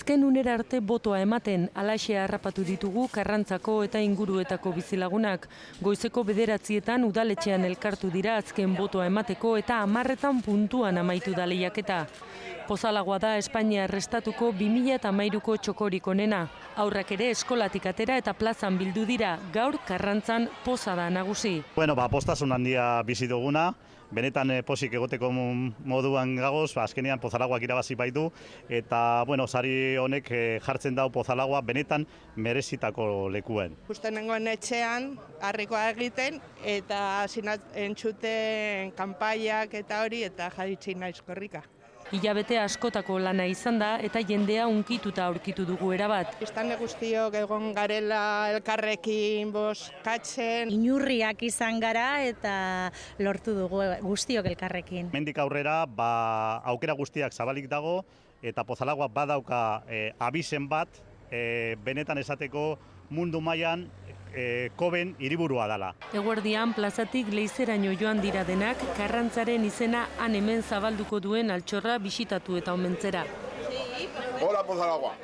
Azken unera arte botoa ematen, alaxe harrapatu ditugu Karrantzako eta inguruetako bizilagunak. Goizeko 9:00 udaletxean elkartu dira azken botoa emateko eta 10:00 puntuan amaitu da lehiaketa. Pozalagoa da Espainia estatuko 2013ko txokorik onena. Aurrak ere eskolatik atera eta plazan bildu dira, gaur Karrantzan poza da nagusi. Postasun handia bizi duguna, benetan pozik egoteko moduan gagoz, azkenean Pozalagoak irabazi baitu, eta sari honek jartzen dau Pozalagoa benetan merezitako lekuen. Justo nengoen etxean, harrikoa egiten, eta entzuten kanpaiak eta hori, eta jaditzi naiz korrika. Hilabete askotako lana izan da eta jendea unkituta aurkitu dugu erabat. Biztanle guztiok egon garela elkarrekin bozkatzen. Inurriak izan gara eta lortu dugu guztiok elkarrekin. Mendik aurrera, aukera guztiak zabalik dago eta Pozalagoa badauka abizen bat, benetan esateko mundu mailan Koben hiriburua dela. Eguerdian plazatik Leizeraino joan dira denak, Karrantzaren izena han hemen zabalduko duen altxorra bisitatu eta omentzera. Hola Pozalagoa!